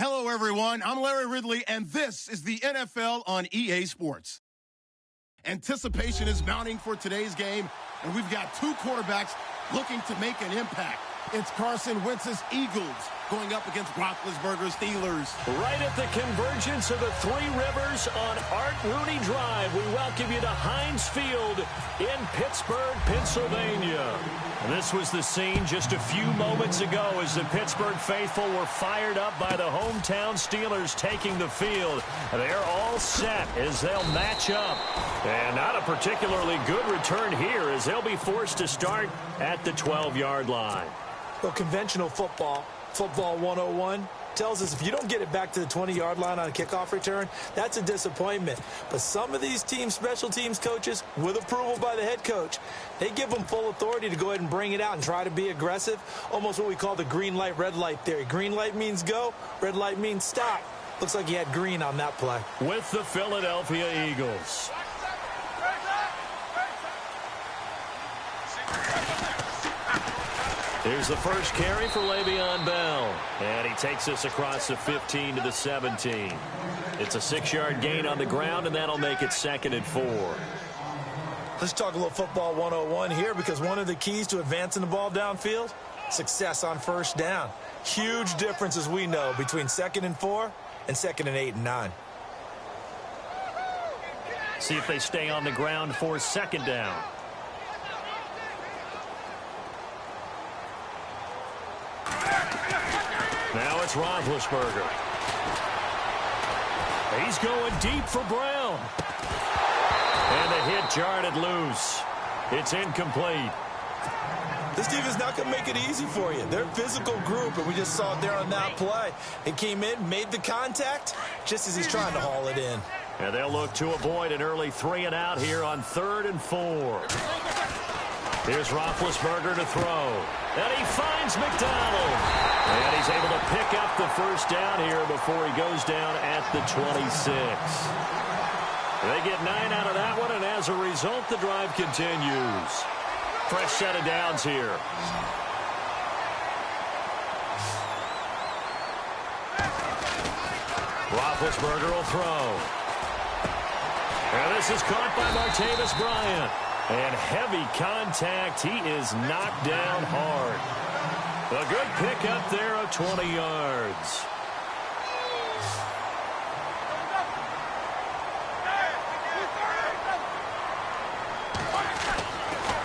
Hello, everyone. I'm Larry Ridley, and this is the NFL on EA Sports. Anticipation is mounting for today's game, and we've got two quarterbacks looking to make an impact. It's Carson Wentz's Eagles going up against Roethlisberger's Steelers. Right at the convergence of the Three Rivers on Art Rooney Drive, we welcome you to Heinz Field in Pittsburgh, Pennsylvania. This was the scene just a few moments ago as the Pittsburgh faithful were fired up by the hometown Steelers taking the field. They're all set as they'll match up. And not a particularly good return here as they'll be forced to start at the 12-yard line. Well, conventional football 101, tells us if you don't get it back to the 20-yard line on a kickoff return, that's a disappointment. But some of these teams, special teams coaches, with approval by the head coach, they give them full authority to go ahead and bring it out and try to be aggressive, almost what we call the green light, red light theory. Green light means go, red light means stop. Looks like he had green on that play. With the Philadelphia Eagles. Here's the first carry for Le'Veon Bell. And he takes us across the 15 to the 17. It's a 6-yard gain on the ground, and that'll make it 2nd and 4. Let's talk a little football 101 here, because one of the keys to advancing the ball downfield, success on first down. Huge difference, as we know, between 2nd and 4 and 2nd and 8 and 9. See if they stay on the ground for 2nd down. Now it's Roethlisberger. He's going deep for Brown. And the hit jarred it loose. It's incomplete. This defense is not going to make it easy for you. They're a physical group, and we just saw it there on that play. It came in, made the contact, just as he's trying to haul it in. And they'll look to avoid an early 3-and-out here on 3rd and 4. Here's Roethlisberger to throw. And he finds McDonald. And he's able to pick up the first down here before he goes down at the 26. They get 9 out of that one, and as a result, the drive continues. Fresh set of downs here. Roethlisberger will throw. And this is caught by Martavis Bryant. And heavy contact. He is knocked down hard. A good pickup there of 20 yards.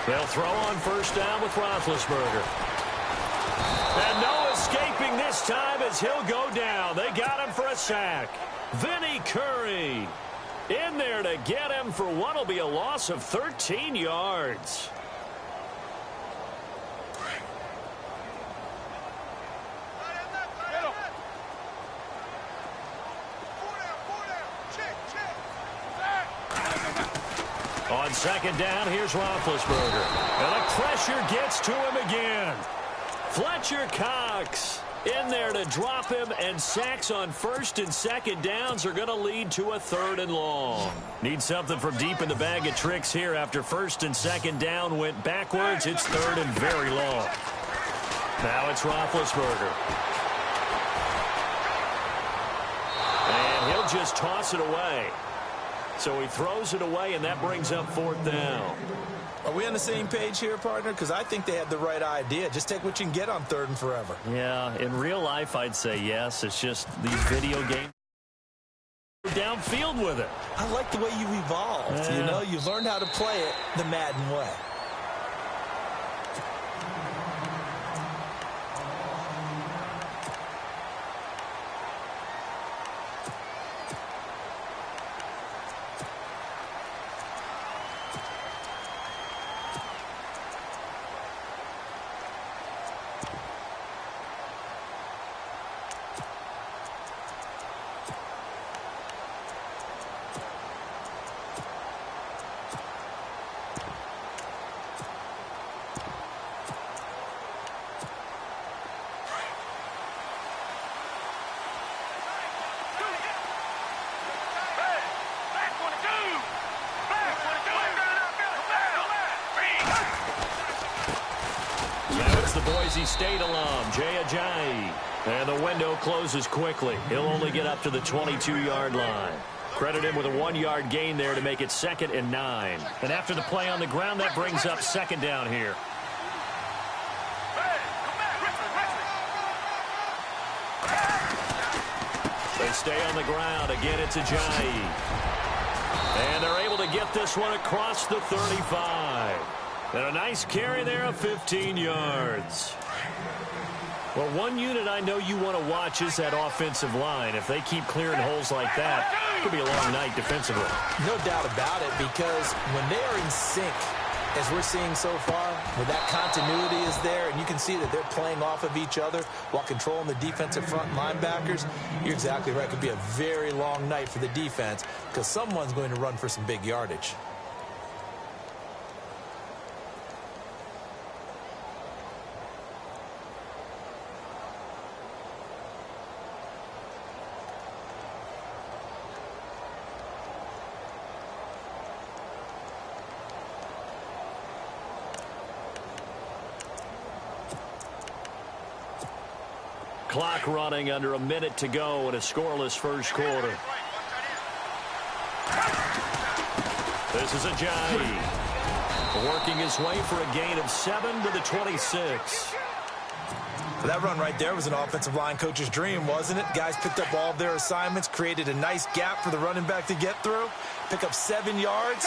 They'll throw on first down with Roethlisberger. And no escaping this time as he'll go down. They got him for a sack. Vinny Curry in there to get him for what will be a loss of 13 yards. On 2nd down, here's Roethlisberger. And the pressure gets to him again. Fletcher Cox in there to drop him, and sacks on 1st and 2nd downs are going to lead to a 3rd and long. Need something from deep in the bag of tricks here after 1st and 2nd down went backwards. It's 3rd and very long. Now it's Roethlisberger. And he'll just toss it away. So he throws it away, and that brings up 4th down. Are we on the same page here, partner? Because I think they had the right idea. Just take what you can get on 3rd and forever. Yeah, in real life, I'd say yes. It's just these video games downfield with it. I like the way you evolved. Yeah. You know, you learned how to play it the Madden way. Boise State alum, Jay Ajayi. And the window closes quickly. He'll only get up to the 22-yard line. Credit him with a 1-yard gain there to make it 2nd and 9. And after the play on the ground, that brings up 2nd down here. They stay on the ground. Again, it's Ajayi. And they're able to get this one across the 35. And a nice carry there of 15 yards. Well, one unit I know you want to watch is that offensive line. If they keep clearing holes like that, it could be a long night defensively. No doubt about it, because when they are in sync, as we're seeing so far, where that continuity is there, and you can see that they're playing off of each other while controlling the defensive front linebackers, you're exactly right. It could be a very long night for the defense because someone's going to run for some big yardage. Clock running under a minute to go in a scoreless first quarter. This is Ajayi working his way for a gain of 7 to the 26. That run right there was an offensive line coach's dream, wasn't it? Guys picked up all of their assignments, created a nice gap for the running back to get through, pick up 7 yards.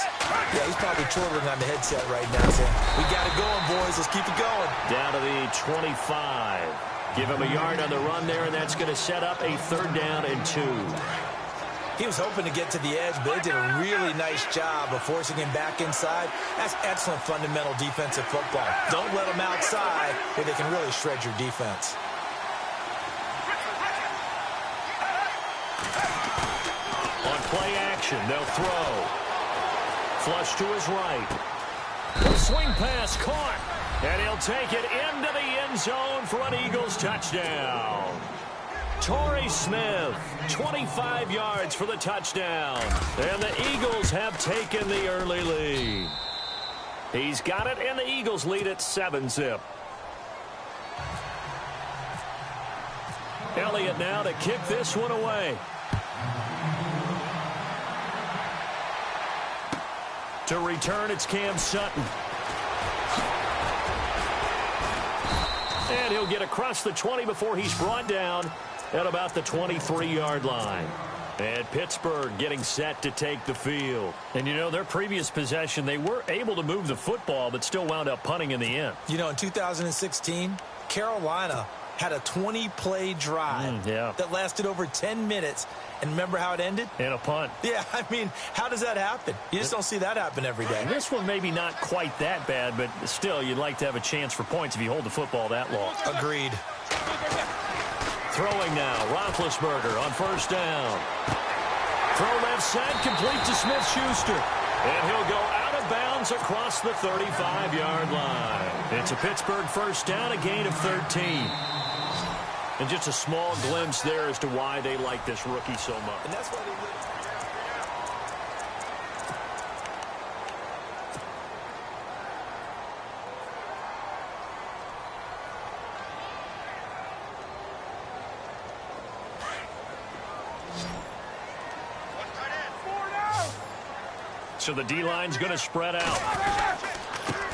Yeah, he's probably chortling on the headset right now saying, we got it going, boys. Let's keep it going. Down to the 25. Give him a yard on the run there, and that's going to set up a 3rd down and 2. He was hoping to get to the edge, but they did a really nice job of forcing him back inside. That's excellent fundamental defensive football. Don't let them outside where they can really shred your defense. On play action, they'll throw. Flush to his right. The swing pass caught. And he'll take it into the end zone for an Eagles touchdown. Torrey Smith, 25 yards for the touchdown. And the Eagles have taken the early lead. He's got it, and the Eagles lead at 7-zip. Elliott now to kick this one away. To return, it's Cam Sutton. And he'll get across the 20 before he's brought down at about the 23-yard line. And Pittsburgh getting set to take the field. And, you know, their previous possession, they were able to move the football, but still wound up punting in the end. You know, in 2016, Carolina had a 20-play drive that lasted over 10 minutes. And remember how it ended? In a punt. Yeah, I mean, how does that happen? You just don't see that happen every day. This one maybe not quite that bad, but still, you'd like to have a chance for points if you hold the football that long. Agreed. Throwing now, Roethlisberger on 1st down. Throw left side, complete to Smith-Schuster. And he'll go out of bounds across the 35-yard line. It's a Pittsburgh 1st down, a gain of 13. And just a small glimpse there as to why they like this rookie so much. And that's why they So the D-line's going to spread out.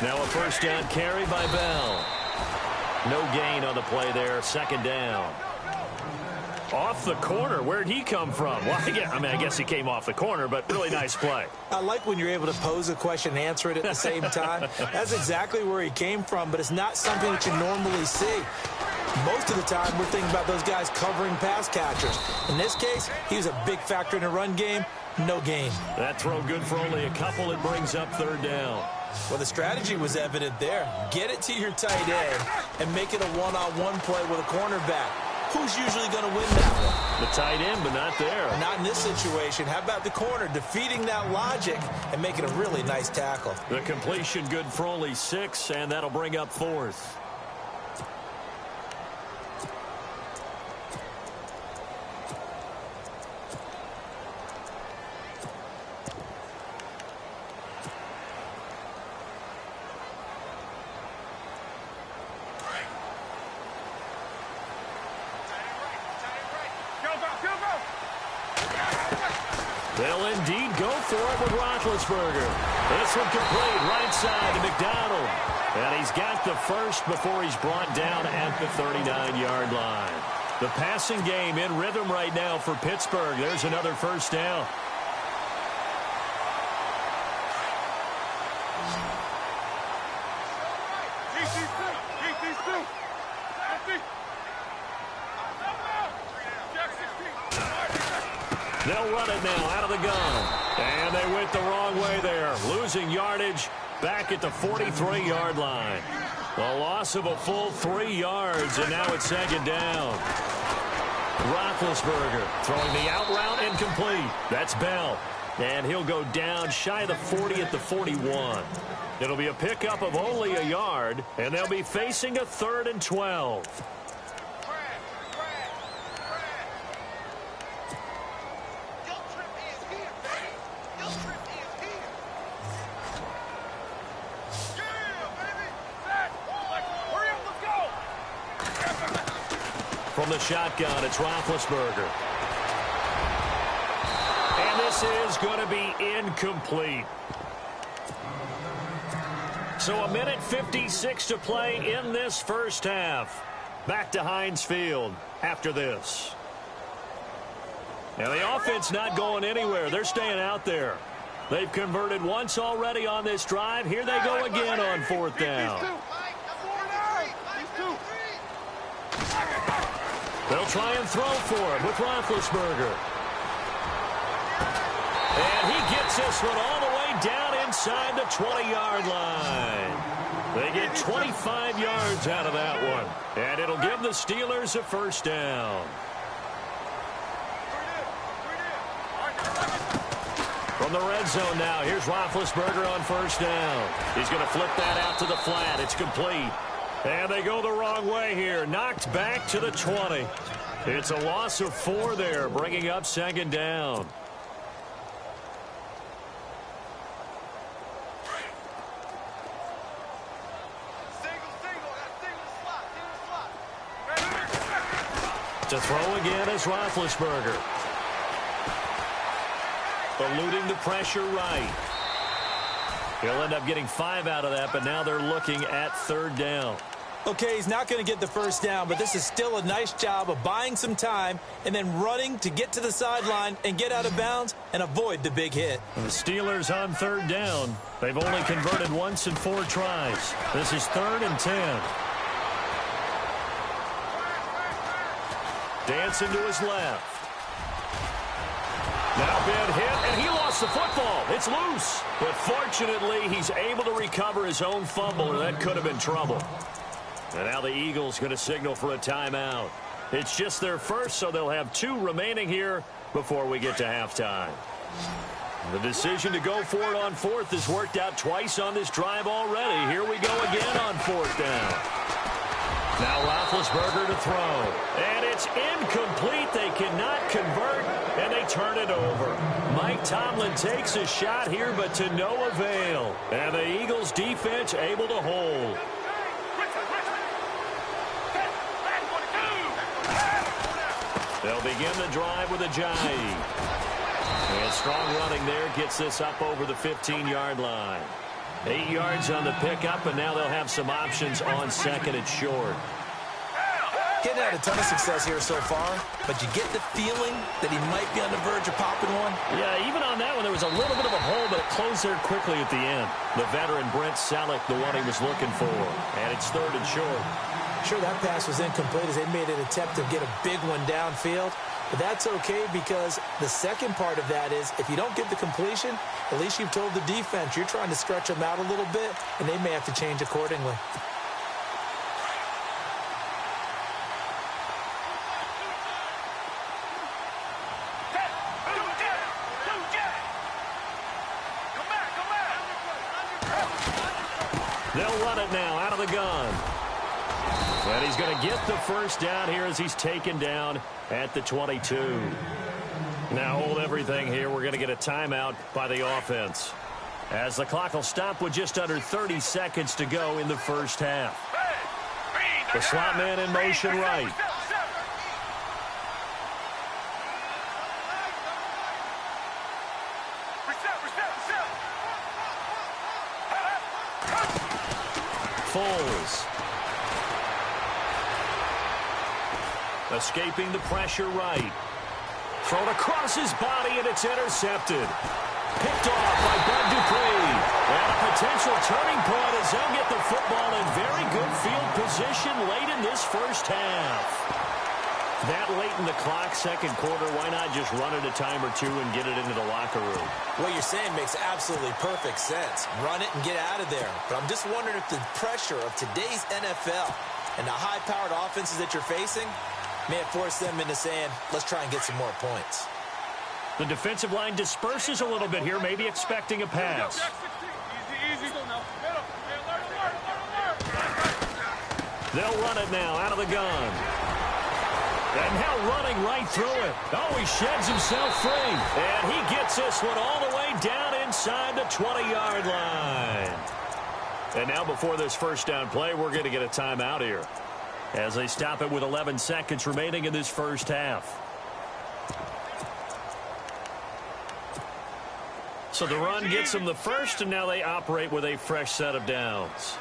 Now a 1st down carry by Bell. No gain on the play there. 2nd down. Off the corner. Where'd he come from? Well, I guess he came off the corner, but really nice play. I like when you're able to pose a question and answer it at the same time. That's exactly where he came from, but it's not something that you normally see. Most of the time, we're thinking about those guys covering pass catchers. In this case, he was a big factor in the run game. No gain. That throw good for only a couple. It brings up 3rd down. Well, the strategy was evident there. Get it to your tight end and make it a one-on-one play with a cornerback. Who's usually going to win that one? The tight end, but not there. Not in this situation. How about the corner defeating that logic and making a really nice tackle? The completion good for only 6, and that'll bring up 4th. They'll indeed go for it with Roethlisberger. This one complete right side to McDonald. And he's got the first before he's brought down at the 39-yard line. The passing game in rhythm right now for Pittsburgh. There's another first down. They'll run it now out of the gun. And they went the wrong way there. Losing yardage back at the 43-yard line. A loss of a full 3 yards, and now it's second down. Roethlisberger throwing the out route incomplete. That's Bell. And he'll go down shy of the 40 at the 41. It'll be a pickup of only a yard, and they'll be facing a 3rd and 12. From the shotgun, it's Roethlisberger. And this is going to be incomplete. So a minute 56 to play in this first half. Back to Heinz Field after this. And the offense not going anywhere. They're staying out there. They've converted once already on this drive. Here they go again on 4th down. They'll try and throw for it with Roethlisberger. And he gets this one all the way down inside the 20-yard line. They get 25 yards out of that one. And it'll give the Steelers a first down. From the red zone now, here's Roethlisberger on 1st down. He's going to flip that out to the flat. It's complete. And they go the wrong way here. Knocked back to the 20. It's a loss of 4 there, bringing up second down. To throw again is Roethlisberger. Eluding the pressure right. He'll end up getting 5 out of that, but now they're looking at 3rd down. Okay, he's not going to get the first down, but this is still a nice job of buying some time and then running to get to the sideline and get out of bounds and avoid the big hit. The Steelers on 3rd down. They've only converted once in 4 tries. This is 3rd and 10. Dancing to his left. Now been hit, and he lost the football. It's loose. But fortunately, he's able to recover his own fumble, or that could have been trouble. And now the Eagles going to signal for a timeout. It's just their first, so they'll have 2 remaining here before we get to halftime. The decision to go for it on 4th has worked out twice on this drive already. Here we go again on 4th down. Now Roethlisberger to throw. And it's incomplete. They cannot convert, and they turn it over. Mike Tomlin takes a shot here, but to no avail. And the Eagles defense able to hold. They'll begin the drive with a Ajayi. And strong running there gets this up over the 15-yard line. 8 yards on the pickup, and now they'll have some options on 2nd and short. Getting had a ton of success here so far, but you get the feeling that he might be on the verge of popping one. Yeah, even on that one, there was a little bit of a hole, but it closed there quickly at the end. The veteran Brent Selleck, the one he was looking for, and it's 3rd and short. Sure, that pass was incomplete as they made an attempt to get a big one downfield. But that's okay because the second part of that is if you don't get the completion, at least you've told the defense you're trying to stretch them out a little bit, and they may have to change accordingly. They'll run it now out of the gun. And he's going to get the first down here as he's taken down at the 22. Now hold everything here. We're going to get a timeout by the offense, as the clock will stop with just under 30 seconds to go in the first half. The slot man in motion right. Foles. Escaping the pressure right. Thrown across his body, and it's intercepted. Picked off by Bud Dupree. And a potential turning point as they'll get the football in very good field position late in this first half. That late in the clock, second quarter, why not just run it a time or two and get it into the locker room? What you're saying makes absolutely perfect sense. Run it and get out of there. But I'm just wondering if the pressure of today's NFL and the high-powered offenses that you're facing may have forced them into saying, let's try and get some more points. The defensive line disperses a little bit here, maybe expecting a pass. They'll run it now out of the gun. And now running right through it. Oh, he sheds himself free. And he gets this one all the way down inside the 20-yard line. And now before this first down play, we're going to get a timeout here as they stop it with 11 seconds remaining in this first half. So the run gets them the first, and now they operate with a fresh set of downs.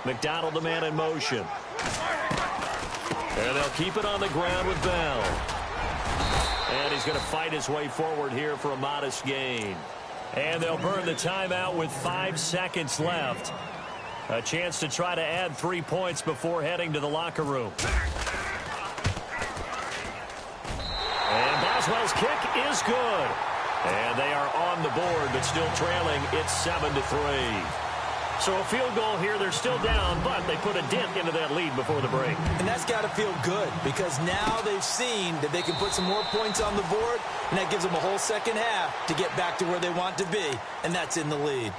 McDonald, the man in motion. And they'll keep it on the ground with Bell. And he's going to fight his way forward here for a modest gain. And they'll burn the timeout with 5 seconds left. A chance to try to add 3 points before heading to the locker room. And Boswell's kick is good. And they are on the board, but still trailing. It's 7-3. So a field goal here, they're still down, but they put a dent into that lead before the break. And that's got to feel good because now they've seen that they can put some more points on the board, and that gives them a whole second half to get back to where they want to be, and that's in the lead.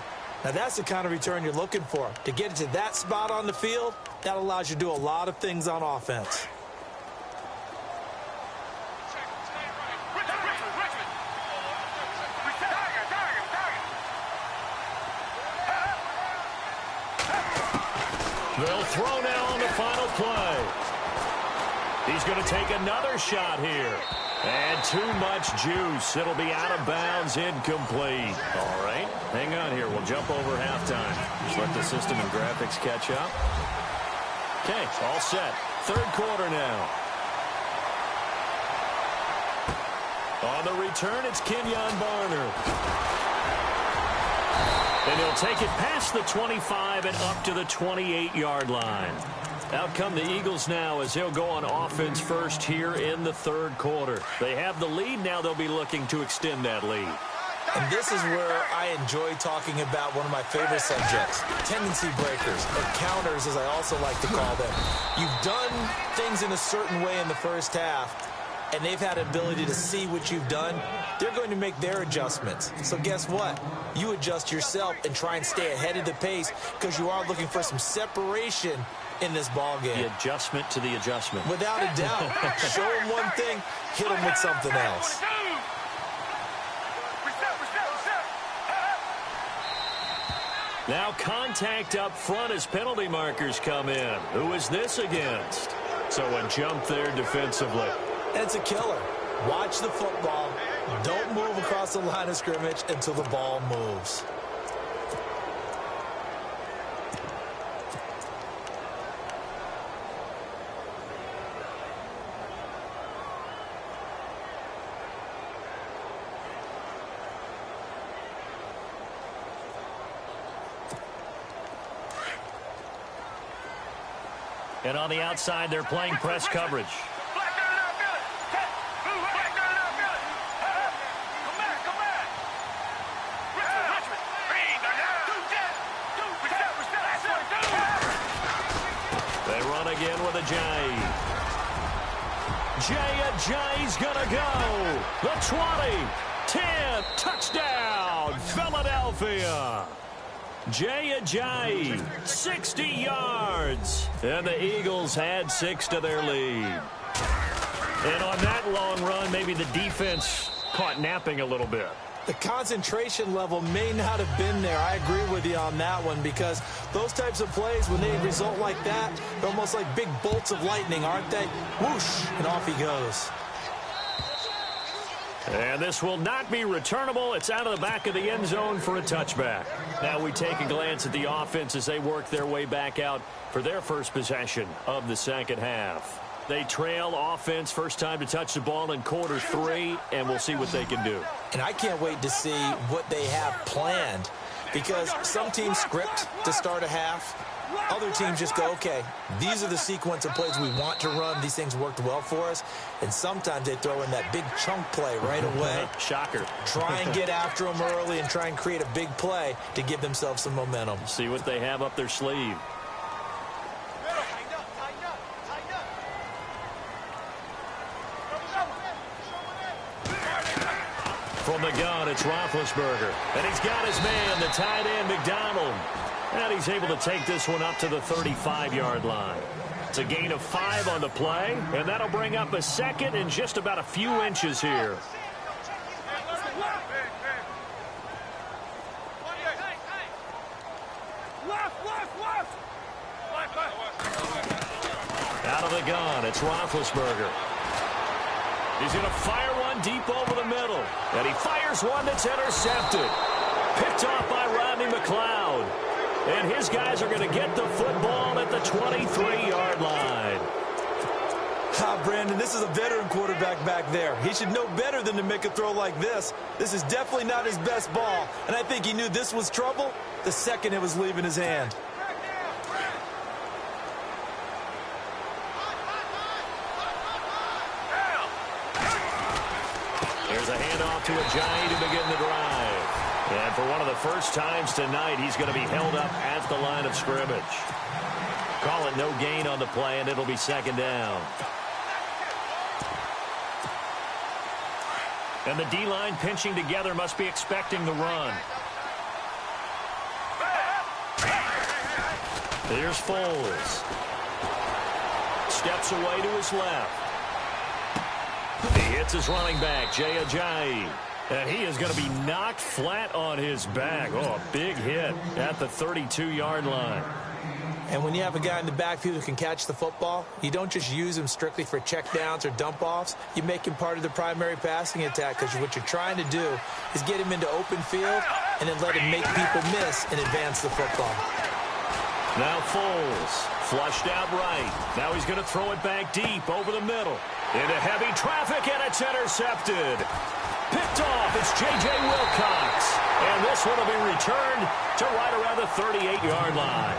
Now that's the kind of return you're looking for. To get it to that spot on the field, that allows you to do a lot of things on offense. They'll throw now on the final play. He's going to take another shot here. And too much juice. It'll be out of bounds, incomplete. All right, hang on here. We'll jump over halftime. Just let the system and graphics catch up. Okay, all set. Third quarter now. On the return, it's Kenyon Barner. And he'll take it past the 25 and up to the 28-yard line. Out come the Eagles now as they'll go on offense first here in the third quarter. They have the lead. Now they'll be looking to extend that lead. And this is where I enjoy talking about one of my favorite subjects, tendency breakers, or counters as I also like to call them. You've done things in a certain way in the first half, and they've had an ability to see what you've done. They're going to make their adjustments. So guess what? You adjust yourself and try and stay ahead of the pace because you are looking for some separation in this ball game. The adjustment to the adjustment. Without a doubt. Show them one thing, hit them with something else. Now contact up front as penalty markers come in. Who is this against? So a jump there defensively. It's a killer. Watch the football. Don't move across the line of scrimmage until the ball moves. And on the outside, they're playing press coverage. They run again with Ajayi. Ajayi's gonna go. The 20, 10, touchdown, Philadelphia. Ajayi, 60 yards. And the Eagles had 6 to their lead. And on that long run, maybe the defense caught napping a little bit. The concentration level may not have been there. I agree with you on that one because those types of plays, when they result like that, they're almost like big bolts of lightning, aren't they? Whoosh, and off he goes. And this will not be returnable. It's out of the back of the end zone for a touchback. Now we take a glance at the offense as they work their way back out for their first possession of the second half. They trail offense first time to touch the ball in quarter 3, and we'll see what they can do. And I can't wait to see what they have planned, because some teams script to start a half. Other teams just go, okay, these are the sequence of plays we want to run. These things worked well for us. And sometimes they throw in that big chunk play right away. Shocker. Try and get after them early and try and create a big play to give themselves some momentum. See what they have up their sleeve. From the gun, it's Roethlisberger. And he's got his man, the tight end, McDonald. And he's able to take this one up to the 35-yard line. It's a gain of 5 on the play, and that'll bring up a second in just about a few inches here. Out of the gun, it's Roethlisberger. He's going to fire one deep over the middle. And he fires one that's intercepted. Picked off by Rodney McLeod. And his guys are going to get the football at the 23-yard line. Brandon, this is a veteran quarterback back there. He should know better than to make a throw like this. This is definitely not his best ball. And I think he knew this was trouble the second it was leaving his hand. Here's a handoff to Ajayi to begin the drive. And for one of the first times tonight, he's going to be held up at the line of scrimmage. Call it no gain on the play, and it'll be second down. And the D-line pinching together must be expecting the run. Here's Foles. Steps away to his left. He hits his running back, Jay Ajayi. And he is going to be knocked flat on his back. Oh, a big hit at the 32-yard line. And when you have a guy in the backfield who can catch the football, you don't just use him strictly for checkdowns or dump-offs. You make him part of the primary passing attack, because what you're trying to do is get him into open field and then let him make people miss and advance the football. Now Foles, flushed out right. Now he's going to throw it back deep over the middle. Into heavy traffic, and it's intercepted. Picked off, it's J.J. Wilcox. And this one will be returned to right around the 38-yard line.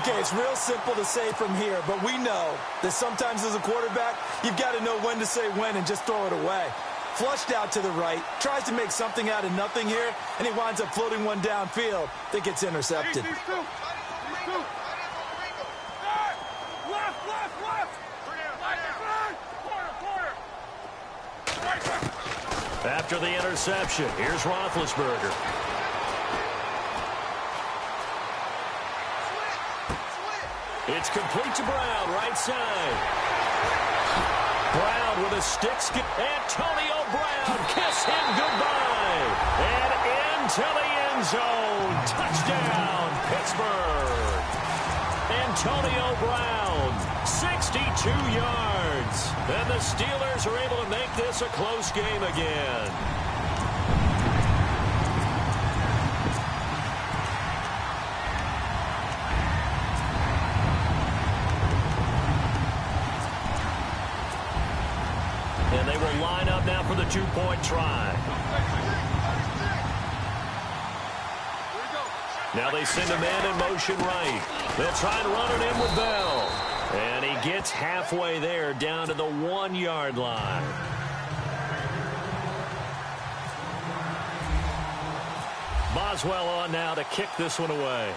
Okay, it's real simple to say from here, but we know that sometimes as a quarterback, you've got to know when to say when and just throw it away. Flushed out to the right, tries to make something out of nothing here, and he winds up floating one downfield that gets intercepted. After the interception, here's Roethlisberger. It's complete to Brown, right side. Brown with a stick skip. Antonio Brown, kiss him goodbye. And into the end zone. Touchdown, Pittsburgh. Antonio Brown, 62 yards. And the Steelers are able to make this a close game again. And they will line up now for the two-point try. Now they send a man in motion right. They'll try and run it in with Bell. And he gets halfway there, down to the 1-yard line. Boswell on now to kick this one away.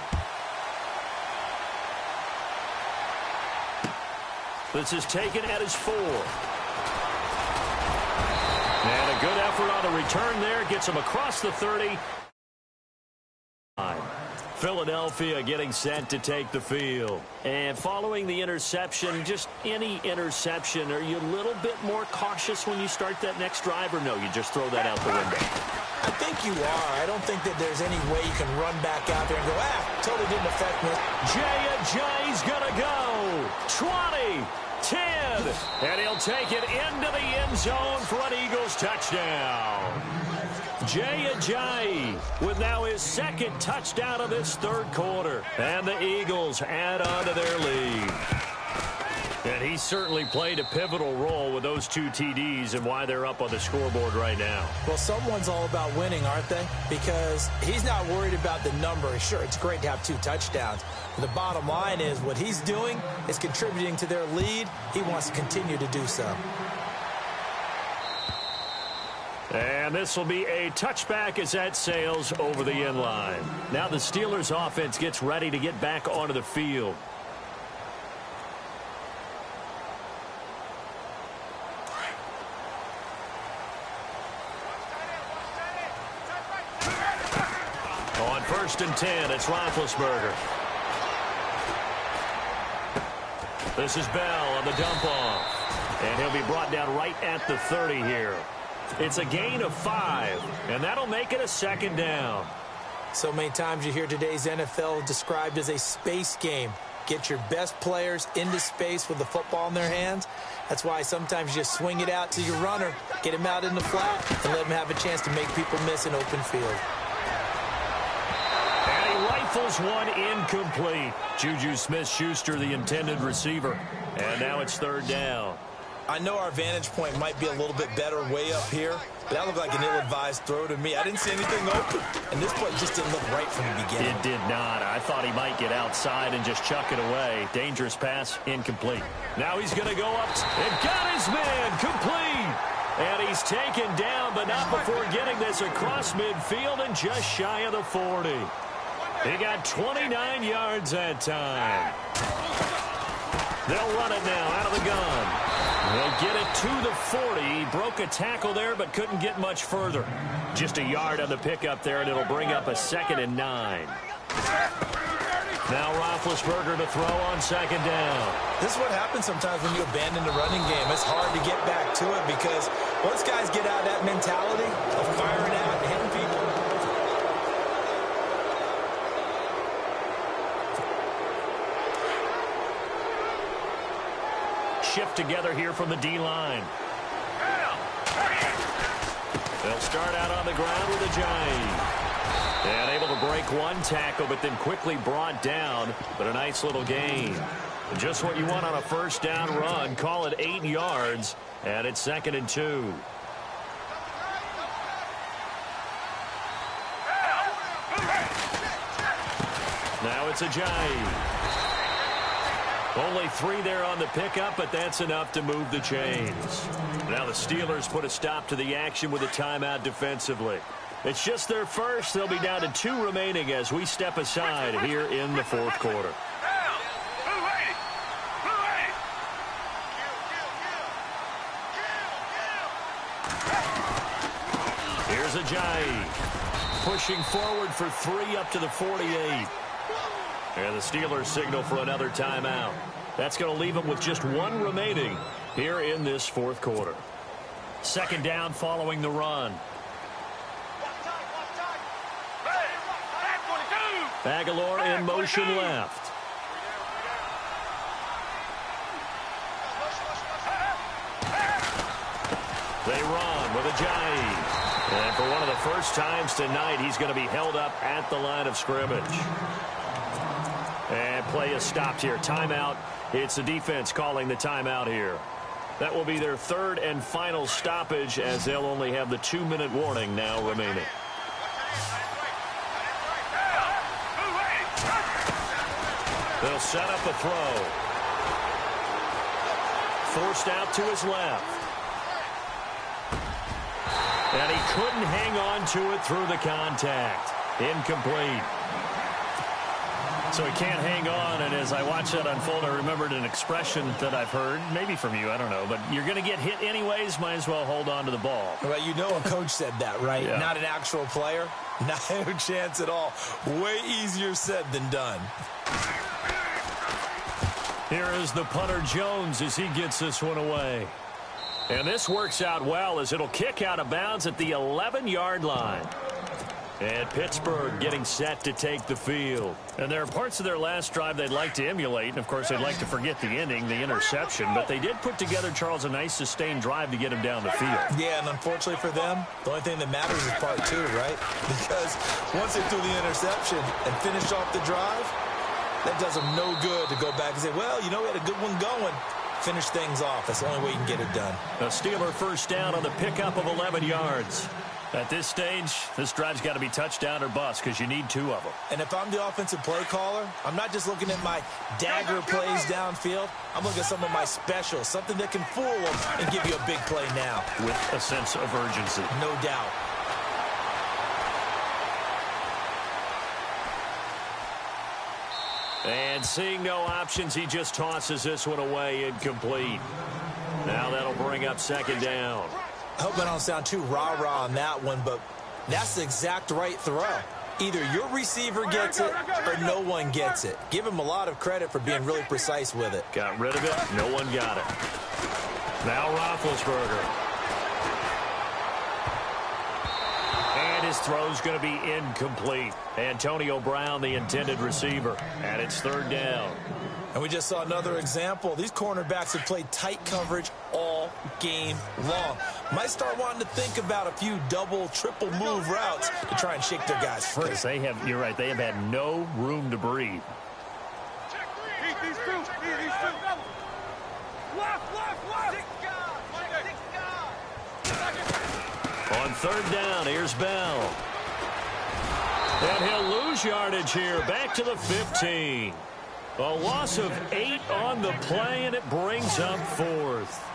This is taken at his 4. And a good effort on the return there. Gets him across the 30. Philadelphia getting set to take the field. And following the interception, just any interception, are you a little bit more cautious when you start that next drive, or no, you just throw that out the window? I think you are. I don't think that there's any way you can run back out there and go, totally didn't affect me. Jay Ajayi's going to go. 20. 10. And he'll take it into the end zone for an Eagles touchdown. Jay Ajayi with now his second touchdown of this third quarter. And the Eagles add on to their lead. And he certainly played a pivotal role with those 2 TDs and why they're up on the scoreboard right now. Well, someone's all about winning, aren't they? Because he's not worried about the number. Sure, it's great to have 2 touchdowns. But the bottom line is what he's doing is contributing to their lead. He wants to continue to do so. And this will be a touchback as that sails over the end line. Now the Steelers offense gets ready to get back onto the field. On 1st and 10, it's Roethlisberger. This is Bell on the dump off. And he'll be brought down right at the 30 here. It's a gain of 5, and that'll make it a 2nd down. So many times you hear today's NFL described as a space game. Get your best players into space with the football in their hands. That's why sometimes you just swing it out to your runner, get him out in the flat, and let him have a chance to make people miss an open field. And he rifles one incomplete. Juju Smith-Schuster, the intended receiver. And now it's 3rd down. I know our vantage point might be a little bit better way up here, but that looked like an ill-advised throw to me. I didn't see anything open, and this play just didn't look right from the beginning. It did not. I thought he might get outside and just chuck it away. Dangerous pass, incomplete. Now he's going to go up and got his man, complete. And he's taken down, but not before getting this across midfield and just shy of the 40. He got 29 yards that time. They'll run it now out of the gun. They'll get it to the 40. He broke a tackle there, but couldn't get much further. Just a yard on the pickup there, and it'll bring up a 2nd and 9. Now Roethlisberger to throw on 2nd down. This is what happens sometimes when you abandon the running game. It's hard to get back to it because once guys get out of that mentality of firing out and hitting people, shift together here from the D-line. They'll start out on the ground with Ajayi. And able to break one tackle, but then quickly brought down. But a nice little gain. Just what you want on a 1st down run. Call it 8 yards. And it's 2nd and 2. Now it's Ajayi. Only 3 there on the pickup, but that's enough to move the chains. Now the Steelers put a stop to the action with a timeout defensively. It's just their first. They'll be down to 2 remaining as we step aside here in the 4th quarter. Here's Ajayi pushing forward for 3 up to the 48. And the Steelers signal for another timeout. That's going to leave them with just 1 remaining here in this 4th quarter. 2nd down following the run. Aguilar in motion left. They run with Ajayi. And for one of the first times tonight, he's going to be held up at the line of scrimmage. And play is stopped here. Timeout. It's the defense calling the timeout here. That will be their 3rd and final stoppage as they'll only have the 2-minute warning now remaining. They'll set up a throw. Forced out to his left. And he couldn't hang on to it through the contact. Incomplete. So he can't hang on, and as I watch that unfold, I remembered an expression that I've heard, maybe from you, I don't know, but you're going to get hit anyways, might as well hold on to the ball. Well, you know a coach said that, right? Yeah. Not an actual player. No chance at all. Way easier said than done. Here is the punter Jones as he gets this one away. And this works out well as it'll kick out of bounds at the 11-yard line. And Pittsburgh getting set to take the field. And there are parts of their last drive they'd like to emulate. And, of course, they'd like to forget the ending, the interception. But they did put together, Charles, a nice sustained drive to get him down the field. Yeah, and unfortunately for them, the only thing that matters is part two, right? Because once they threw the interception and finished off the drive, that does them no good to go back and say, well, you know, we had a good one going. Finish things off. That's the only way you can get it done. A Steeler first down on the pickup of 11 yards. At this stage, this drive's got to be touchdown or bust because you need 2 of them. And if I'm the offensive play caller, I'm not just looking at my dagger plays downfield. I'm looking at some of my specials, something that can fool them and give you a big play now. With a sense of urgency. No doubt. And seeing no options, he just tosses this one away, incomplete. Now that'll bring up second down. I hope I don't sound too rah-rah on that one, but that's the exact right throw. Either your receiver gets it or no one gets it. Give him a lot of credit for being really precise with it. Got rid of it. No one got it. Now Roethlisberger. And his throw's going to be incomplete. Antonio Brown, the intended receiver. And it's third down. And we just saw another example. These cornerbacks have played tight coverage all game long. Might start wanting to think about a few double, triple move routes to try and shake their guys free. Yes, they have, you're right, they have had no room to breathe. These two. Left. On third down, here's Bell. And he'll lose yardage here. Back to the 15. A loss of 8 on the play, and it brings up fourth.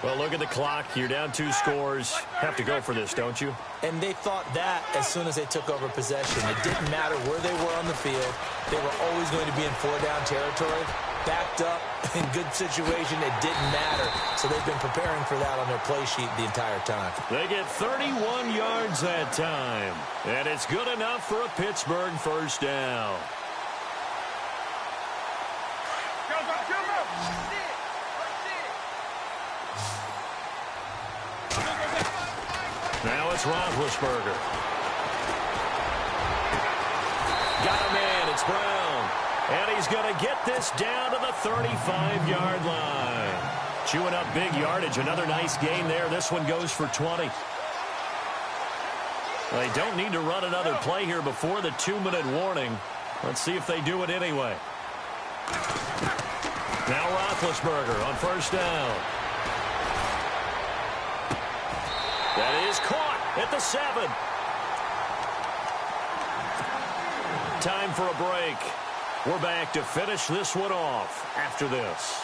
Well, look at the clock. You're down 2 scores. Have to go for this, don't you? And they thought that as soon as they took over possession. It didn't matter where they were on the field. They were always going to be in 4-down territory. Backed up, in good situation, it didn't matter. So they've been preparing for that on their play sheet the entire time. They get 31 yards that time. And it's good enough for a Pittsburgh first down. Now it's Roethlisberger. Got a man. It's Brown. And he's going to get this down to the 35-yard line. Chewing up big yardage. Another nice gain there. This one goes for 20. They don't need to run another play here before the 2-minute warning. Let's see if they do it anyway. Now Roethlisberger on first down. That is caught at the 7. Time for a break. We're back to finish this one off after this.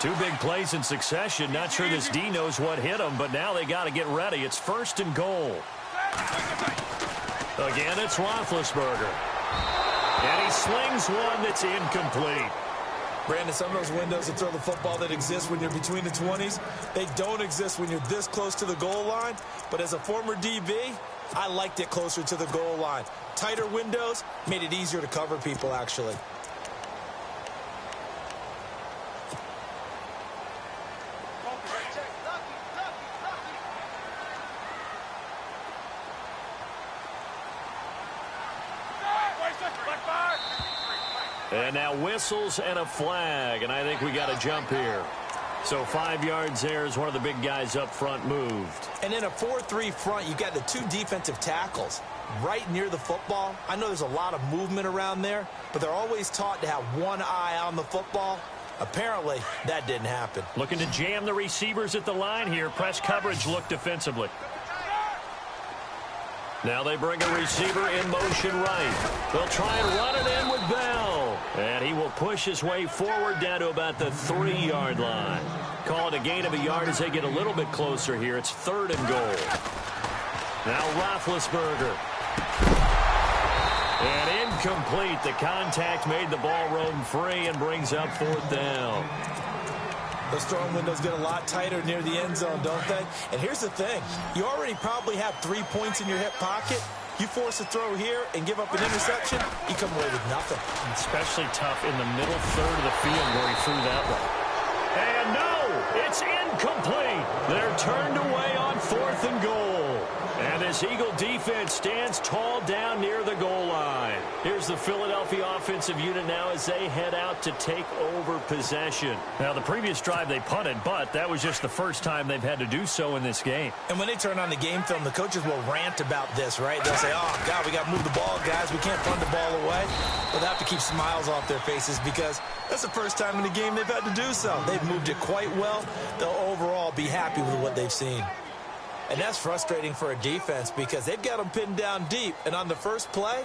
2 big plays in succession. Not sure this D knows what hit him, but now they got to get ready. It's first and goal. Again, it's Roethlisberger. And he slings one that's incomplete. Brandon, some of those windows to throw the football that exist when you're between the 20s, they don't exist when you're this close to the goal line. But as a former DB, I liked it closer to the goal line. Tighter windows made it easier to cover people, actually. And now whistles and a flag, and I think we got a jump here. So 5 yards there as one of the big guys up front moved. And in a 4-3 front, you've got the 2 defensive tackles right near the football. I know there's a lot of movement around there, but they're always taught to have one eye on the football. Apparently, that didn't happen. Looking to jam the receivers at the line here. Press coverage look defensively. Now they bring a receiver in motion right. They'll try and run it in with Bell. And he will push his way forward down to about the 3-yard line. Call it a gain of a yard as they get a little bit closer here. It's third and goal. Now Roethlisberger. And incomplete. The contact made the ball roam free and brings up fourth down. Those throwing windows get a lot tighter near the end zone, don't they? And here's the thing. You already probably have 3 points in your hip pocket. You force a throw here and give up an interception, you come away with nothing. Especially tough in the middle third of the field where he threw that one. And no, It's incomplete. They're turned away on 4th and goal. And this Eagle defense stands tall down near the goal line. Here's the Philadelphia offensive unit now as they head out to take over possession. Now, the previous drive they punted, but that was just the first time they've had to do so in this game. And when they turn on the game film, the coaches will rant about this, right? They'll say, oh, God, we got to move the ball, guys. We can't punt the ball away. But they have to keep smiles off their faces because that's the first time in the game they've had to do so. They've moved it quite well. They'll overall be happy with what they've seen. And that's frustrating for a defense because they've got them pinned down deep. And on the first play,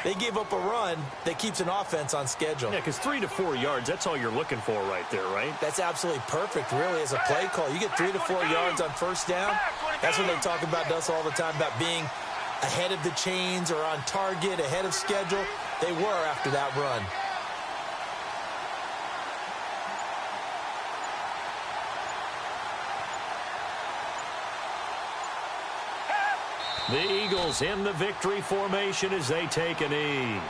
they gave up a run that keeps an offense on schedule. Yeah, because 3 to 4 yards, that's all you're looking for right there, right? That's absolutely perfect, really, as a play call. You get 3 to 4 yards on first down. That's what they talk about us all the time, about being ahead of the chains or on target, ahead of schedule. They were after that run. The Eagles in the victory formation as they take a knee.